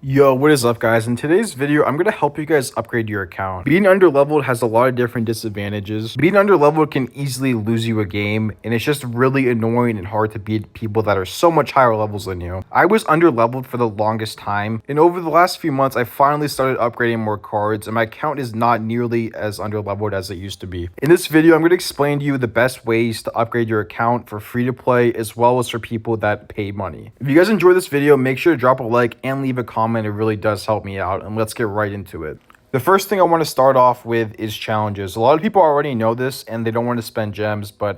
Yo, what is up guys? In today's video, I'm going to help you guys upgrade your account. Being underleveled has a lot of different disadvantages. Being underleveled can easily lose you a game, and it's just really annoying and hard to beat people that are so much higher levels than you. I was underleveled for the longest time, and over the last few months, I finally started upgrading more cards, and my account is not nearly as underleveled as it used to be. In this video, I'm going to explain to you the best ways to upgrade your account for free to play, as well as for people that pay money. If you guys enjoyed this video, make sure to drop a like and leave a comment. It really does help me out, and let's get right into it. The first thing I want to start off with is challenges. A lot of people already know this and they don't want to spend gems, but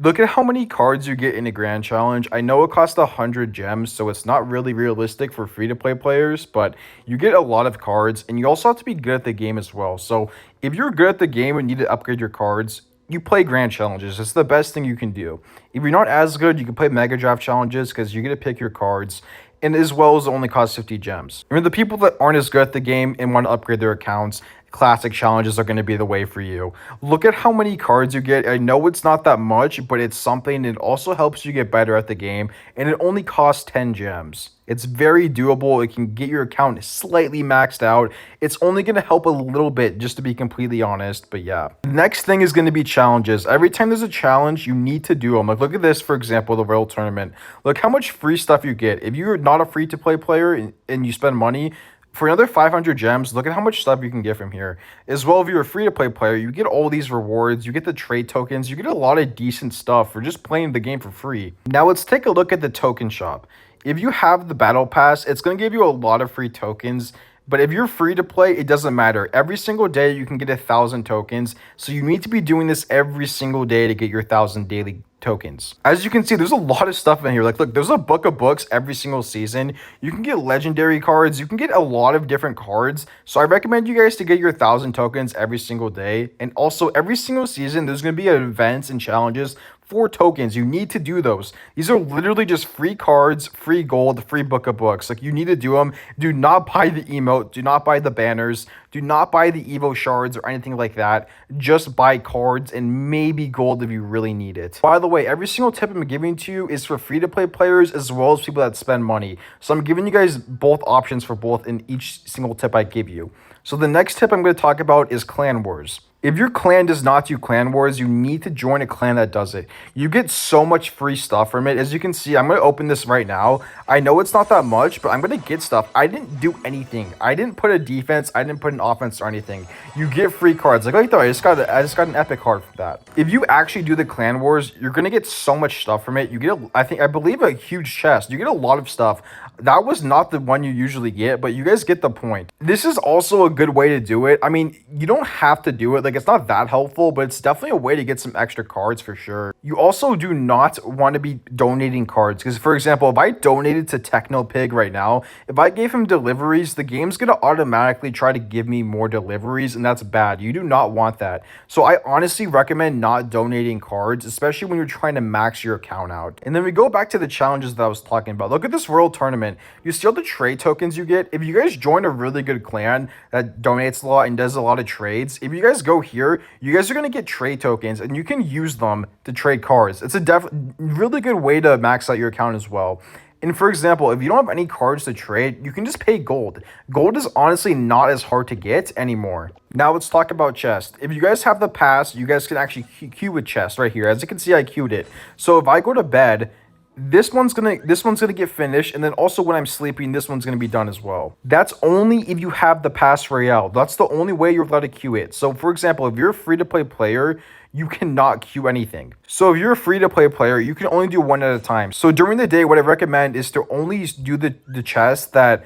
look at how many cards you get in a grand challenge. I know it costs 100 gems, so it's not really realistic for free-to-play players, but you get a lot of cards, and you also have to be good at the game as well. So if you're good at the game and need to upgrade your cards, you play grand challenges. It's the best thing you can do. If you're not as good, you can play mega draft challenges because you get to pick your cards, and as well as it only costs 50 gems. Remember, the people that aren't as good at the game and want to upgrade their accounts, classic challenges are going to be the way for you. Look at how many cards you get. I know it's not that much, but it's something. It also helps you get better at the game, and it only costs 10 gems. It's very doable. It can get your account slightly maxed out. It's only going to help a little bit, just to be completely honest, but yeah. The next thing is going to be challenges. Every time there's a challenge, you need to do them. Like, look at this, for example, the Royal Tournament. Look how much free stuff you get. If you're not a free-to-play player and you spend money, for another 500 gems, look at how much stuff you can get from here. As well, if you're a free-to-play player, you get all these rewards, you get the trade tokens, you get a lot of decent stuff for just playing the game for free. Now, let's take a look at the token shop. If you have the battle pass, it's going to give you a lot of free tokens. But if you're free to play, it doesn't matter. Every single day, you can get 1,000 tokens. So you need to be doing this every single day to get your 1,000 daily tokens. As you can see, there's a lot of stuff in here. Like, look, there's a book of books every single season. You can get legendary cards. You can get a lot of different cards. So I recommend you guys to get your 1,000 tokens every single day. And also, every single season, there's going to be events and challenges for tokens. You need to do those. These are literally just free cards, free gold, free book of books. Like, you need to do them. Do not buy the emote. Do not buy the banners. Do not buy the Evo shards or anything like that. Just buy cards and maybe gold if you really need it. By the way, every single tip I'm giving to you is for free-to-play players as well as people that spend money. So I'm giving you guys both options for both in each single tip I give you. So the next tip I'm going to talk about is Clan Wars. If your clan does not do Clan Wars, you need to join a clan that does it. You get so much free stuff from it. As you can see, I'm going to open this right now. I know it's not that much, but I'm going to get stuff. I didn't do anything. I didn't put a defense. I didn't put an offense or anything. You get free cards. Like that, I just got an epic card for that. If you actually do the Clan Wars, you're going to get so much stuff from it. You get, I believe a huge chest. You get a lot of stuff. That was not the one you usually get, but you guys get the point. This is also a good way to do it. I mean, you don't have to do it. Like, it's not that helpful, but it's definitely a way to get some extra cards for sure. You also do not want to be donating cards because, for example, if I donated to TechnoPig right now, if I gave him deliveries, the game's going to automatically try to give me more deliveries, and that's bad. You do not want that. So I honestly recommend not donating cards, especially when you're trying to max your account out. And then we go back to the challenges that I was talking about. Look at this World Tournament. You see all the trade tokens you get. If you guys join a really good clan that donates a lot and does a lot of trades, if you guys go here, you guys are going to get trade tokens and you can use them to trade cards. It's a really good way to max out your account as well. And for example, if you don't have any cards to trade, you can just pay gold. Gold is honestly not as hard to get anymore. Now let's talk about chest. If you guys have the pass, you guys can actually queue a chest right here. As you can see, I queued it. So if I go to bed, this one's gonna get finished, and then also when I'm sleeping, this one's gonna be done as well. That's only if you have the Clash Royale. That's the only way you're allowed to queue it. So for example, if you're a free-to-play player, you cannot queue anything. So if you're a free-to-play player, you can only do one at a time. So during the day, what I recommend is to only do the chests that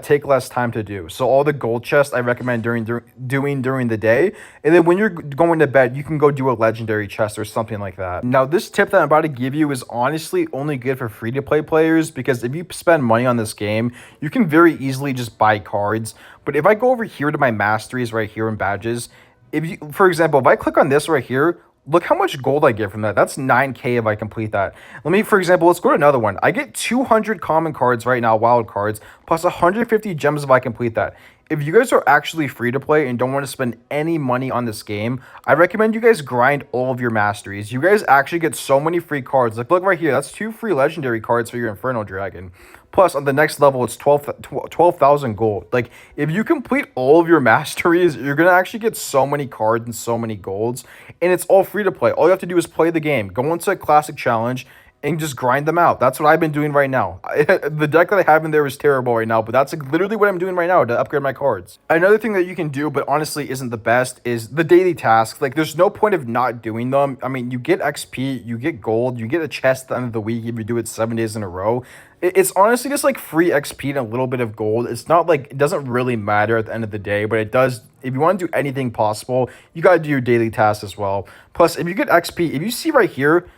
take less time to do. So all the gold chests I recommend doing during the day, and then when you're going to bed, you can go do a legendary chest or something like that. Now this tip that I'm about to give you is honestly only good for free to play players, because if you spend money on this game, you can very easily just buy cards. But if I go over here to my masteries right here in badges, for example, if I click on this right here, look how much gold I get from that. That's 9K if I complete that. For example, let's go to another one. I get 200 common cards right now, wild cards, plus 150 gems if I complete that. if you guys are actually free to play and don't want to spend any money on this game, I recommend you guys grind all of your masteries. You guys actually get so many free cards. Like, look right here. That's 2 free legendary cards for your Inferno Dragon. Plus, on the next level, it's 12,000 gold. Like, if you complete all of your masteries, you're going to actually get so many cards and so many golds. And it's all free to play. All you have to do is play the game. Go into a classic challenge and just grind them out. That's what I've been doing right now. The deck that I have in there is terrible right now, but that's like literally what I'm doing right now to upgrade my cards. Another thing that you can do, but honestly isn't the best, is the daily tasks. Like, there's no point of not doing them. I mean, you get XP, you get gold, you get a chest at the end of the week if you do it 7 days in a row. It's honestly just like free XP and a little bit of gold. It's not like, it doesn't really matter at the end of the day, but it does. If you want to do anything possible, you got to do your daily tasks as well. Plus, if you get XP, if you see right here,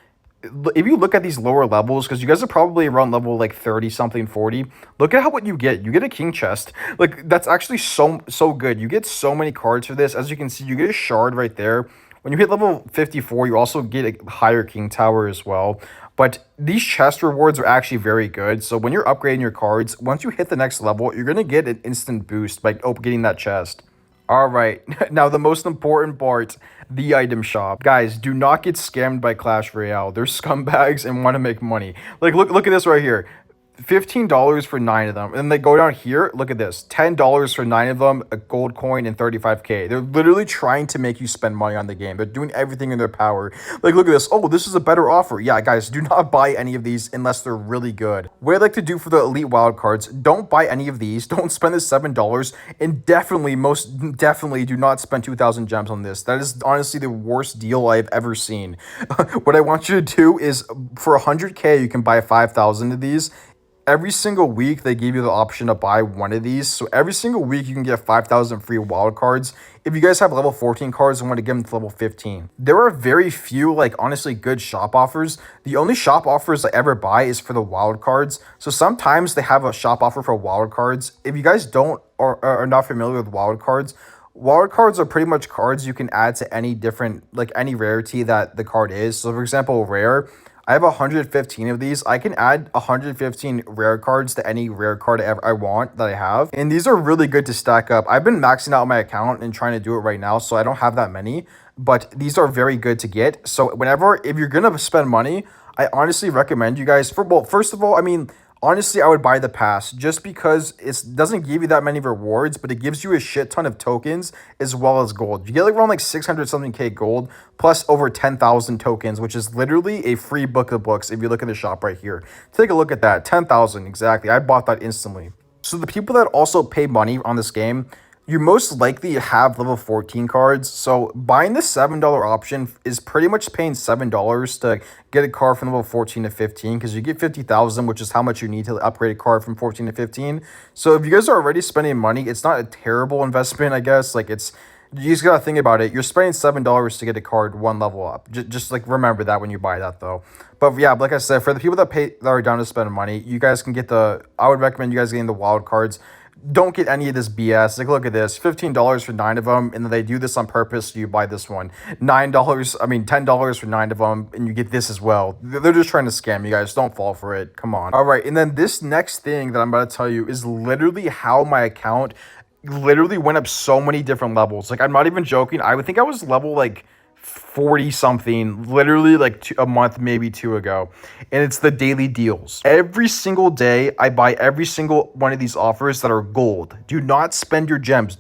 if you look at these lower levels, because you guys are probably around level like 30 something, 40, look at what you get. You get a king chest. Like, that's actually so good. You get so many cards for this. As you can see, you get a shard right there. When you hit level 54, you also get a higher king tower as well. But these chest rewards are actually very good. So when you're upgrading your cards, once you hit the next level, you're going to get an instant boost by getting that chest. All right, now the most important part, the item shop. Guys, do not get scammed by Clash Royale. They're scumbags and want to make money. Like, look at this right here. $15 for 9 of them. And they go down here, look at this. $10 for 9 of them, a gold coin, and 35k. They're literally trying to make you spend money on the game. They're doing everything in their power. Like, look at this. Oh, this is a better offer. Yeah, guys, do not buy any of these unless they're really good. What I like to do for the elite wildcards, don't buy any of these. Don't spend the $7. And definitely, most definitely, do not spend 2,000 gems on this. That is honestly the worst deal I've ever seen. What I want you to do is, for 100k, you can buy 5,000 of these. Every single week, they give you the option to buy one of these. So every single week, you can get 5,000 free wild cards. If you guys have level 14 cards and want to give them to level 15. There are very few, like, honestly good shop offers. The only shop offers I ever buy is for the wild cards. So sometimes they have a shop offer for wild cards. If you guys don't or are not familiar with wild cards are pretty much cards you can add to any different, like, any rarity that the card is. So for example, rare, I have 115 of these. I can add 115 rare cards to any rare card I want that I have. And these are really good to stack up. I've been maxing out my account and trying to do it right now, so I don't have that many. But these are very good to get. So if you're going to spend money, I honestly recommend you guys, first of all, I mean, honestly, I would buy the pass just because it doesn't give you that many rewards, but it gives you a shit ton of tokens as well as gold. You get like around like 600 something K gold plus over 10,000 tokens, which is literally a free book of books if you look in the shop right here. Take a look at that. 10,000 exactly. I bought that instantly. So the people that also pay money on this game, you most likely have level 14 cards. So buying the $7 option is pretty much paying $7 to get a card from level 14 to 15 because you get 50,000, which is how much you need to upgrade a card from 14 to 15. So if you guys are already spending money, it's not a terrible investment, I guess. Like, you just gotta think about it. You're spending $7 to get a card one level up. Just like remember that when you buy that though. But yeah, like I said, for the people that are down to spend money, you guys can get I would recommend you guys getting the wild cards. Don't get any of this BS. Like, look at this, $15 for 9 of them, and then they do this on purpose. So you buy this one, $10 for 9 of them, and you get this as well. They're just trying to scam you guys. Don't fall for it. Come on. All right, and then this next thing that I'm about to tell you is literally how my account literally went up so many different levels. Like, I'm not even joking. I would think I was level like 40 something literally like a month, maybe 2 ago, and it's the daily deals. Every single day I buy every single one of these offers that are gold. Do not spend your gems.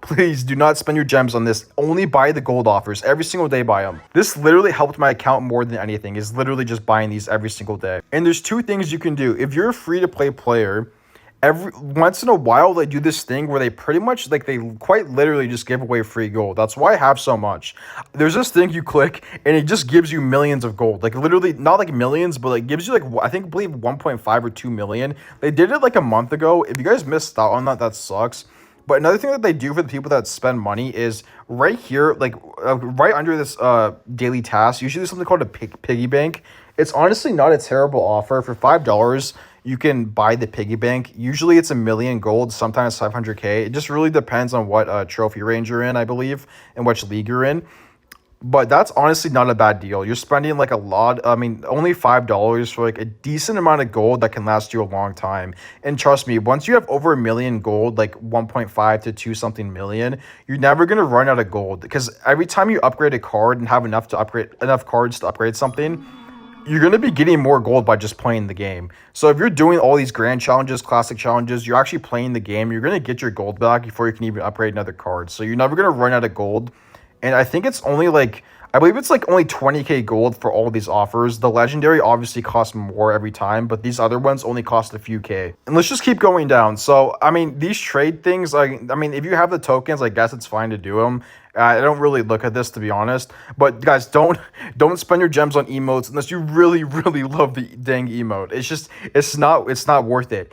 Please do not spend your gems on this. Only buy the gold offers. Every single day buy them. This literally helped my account more than anything, is literally just buying these every single day. And there's 2 things you can do. If you're a free to play player, every once in a while they do this thing where they pretty much, like, they quite literally just give away free gold. That's why I have so much. There's this thing you click and it just gives you millions of gold. Like, literally not like millions, but like gives you like, I believe 1.5 or 2 million. They did it like a month ago. If you guys missed out on that, that sucks. But another thing that they do for the people that spend money is right here, like right under this daily task, usually there's something called a piggy bank. It's honestly not a terrible offer. For $5, you can buy the piggy bank. Usually it's 1 million gold, sometimes 500k. It just really depends on what trophy range you're in, I believe, and which league you're in. But that's honestly not a bad deal. You're spending like a lot. I mean, only $5 for like a decent amount of gold that can last you a long time. And trust me, once you have over a million gold, like 1.5 to 2 something million, you're never gonna run out of gold because every time you upgrade a card and have enough cards to upgrade something, you're going to be getting more gold by just playing the game. So if you're doing all these grand challenges, classic challenges, you're actually playing the game, you're going to get your gold back before you can even upgrade another card. So you're never going to run out of gold. And I think it's only like, I believe it's like only 20k gold for all these offers. The legendary obviously costs more every time, but these other ones only cost a few K. And let's just keep going down. So, I mean, these trade things, I mean, if you have the tokens, I guess it's fine to do them. I don't really look at this, to be honest. But guys, don't spend your gems on emotes unless you really, really love the dang emote. It's not worth it.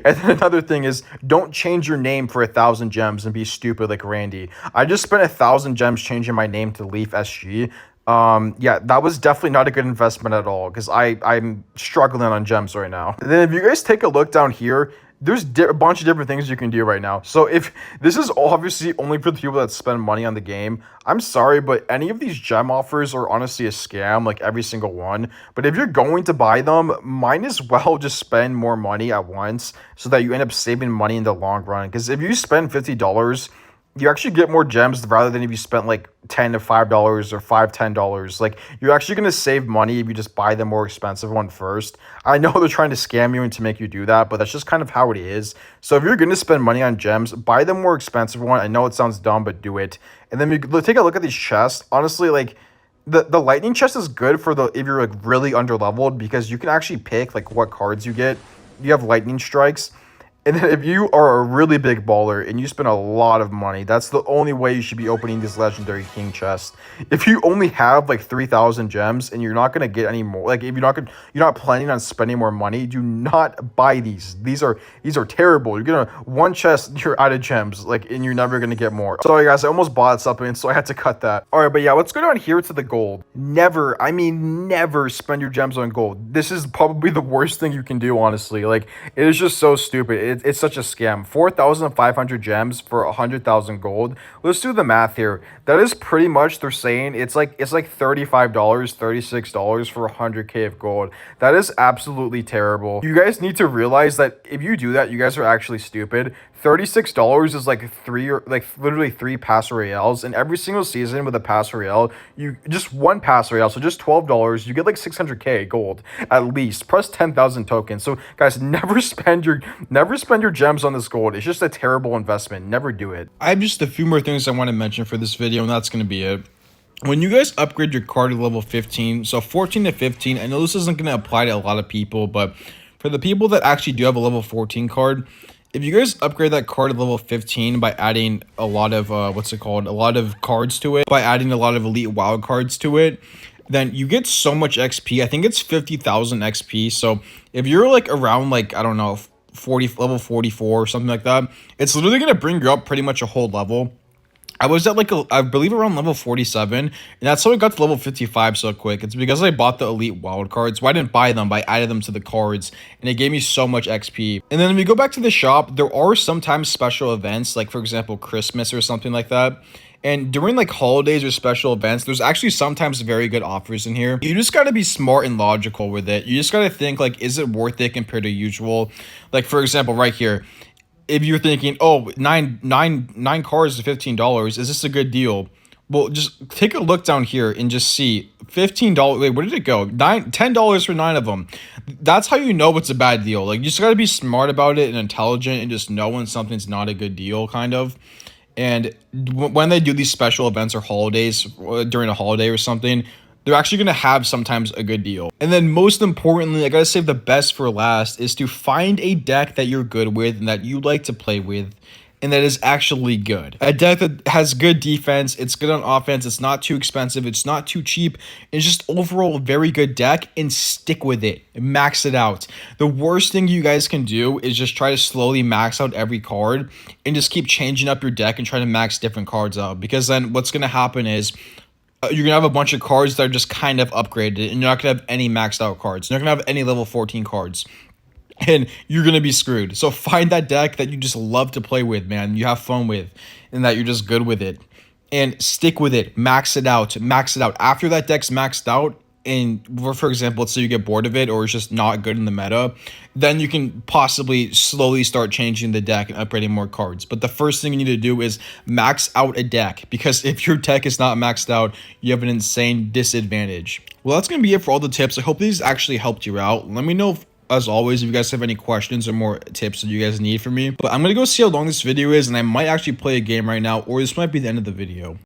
And then another thing is, don't change your name for 1,000 gems and be stupid like Randy. I just spent 1,000 gems changing my name to Leaf SG. Yeah, that was definitely not a good investment at all because I'm struggling on gems right now. And then if you guys take a look down here, there's a bunch of different things you can do right now. So if this is obviously only for the people that spend money on the game, I'm sorry, but any of these gem offers are honestly a scam, like every single one. But if you're going to buy them, might as well just spend more money at once so that you end up saving money in the long run. Because if you spend $50, you actually get more gems rather than if you spent like $10 to $5 or $10. Like, you're actually going to save money if you just buy the more expensive one first. I know they're trying to scam you and to make you do that, but that's just kind of how it is. So if you're going to spend money on gems, buy the more expensive one. I know it sounds dumb, but do it. And then you take a look at these chests. Honestly, like, the lightning chest is good for the if you're like really underleveled because you can actually pick like what cards you get. You have lightning strikes. And then if you are a really big baller and you spend a lot of money, that's the only way you should be opening this legendary king chest. If you only have like 3,000 gems and you're not going to get any more, like if you're not planning on spending more money, do not buy these. These are terrible. You're going to one chest, you're out of gems, like, and you're never going to get more. Sorry guys, I almost bought something, so I had to cut that. All right, but yeah, let's go down here to the gold. Never, I mean, never spend your gems on gold. This is probably the worst thing you can do, honestly. Like, it is just so stupid. It's such a scam. 4,500 gems for 100,000 gold. Let's do the math here. That is pretty much, they're saying it's like $35, $36 for 100k of gold. That is absolutely terrible. You guys need to realize that if you do that, you guys are actually stupid. $36 is like literally three pass royales, and every single season with a pass royale, you just one pass royale, so just $12, you get like 600k gold at least, plus 10,000 tokens. So guys, never spend your gems on this gold. It's just a terrible investment. Never do it. I have just a few more things I want to mention for this video, and that's going to be it. When you guys upgrade your card to level 15, so 14 to 15, I know this isn't going to apply to a lot of people, but for the people that actually do have a level 14 card, if you guys upgrade that card to level 15 by adding a lot of, a lot of cards to it, by adding a lot of elite wild cards to it, then you get so much XP. I think it's 50,000 XP. So if you're like around like, I don't know, level 44 or something like that, it's literally going to bring you up pretty much a whole level. I was at like, I believe around level 47, and that's how I got to level 55 so quick. It's because I bought the elite wild cards. Well, I didn't buy them, but I added them to the cards, and it gave me so much XP. And then when we go back to the shop, there are sometimes special events, like for example, Christmas or something like that. And during like holidays or special events, there's actually sometimes very good offers in here. You just got to be smart and logical with it. You just got to think like, is it worth it compared to usual? Like for example, right here, if you're thinking, oh, nine cards is $15, is this a good deal? Well, just take a look down here and just see $15. Wait, where did it go? $10 for 9 of them. That's how you know it's a bad deal. Like, you just got to be smart about it and intelligent and just know when something's not a good deal, kind of. And when they do these special events or holidays during a holiday or something, they're actually going to have sometimes a good deal. And then most importantly, I got to save the best for last, is to find a deck that you're good with and that you like to play with and that is actually good. A deck that has good defense, it's good on offense, it's not too expensive, it's not too cheap, it's just overall a very good deck, and stick with it. Max it out. The worst thing you guys can do is just try to slowly max out every card and just keep changing up your deck and try to max different cards out, because then what's going to happen is you're going to have a bunch of cards that are just kind of upgraded, and you're not going to have any maxed out cards. You're not going to have any level 14 cards, and you're going to be screwed. So find that deck that you just love to play with, man, you have fun with, and that you're just good with it. and stick with it. Max it out. Max it out. After that deck's maxed out, and for example, let's say you get bored of it or it's just not good in the meta, then you can possibly slowly start changing the deck and upgrading more cards. But the first thing you need to do is max out a deck, because if your deck is not maxed out, you have an insane disadvantage. Well, that's going to be it for all the tips. I hope these actually helped you out. Let me know if, as always, if you guys have any questions or more tips that you guys need from me. But I'm going to go see how long this video is, and I might actually play a game right now, or this might be the end of the video.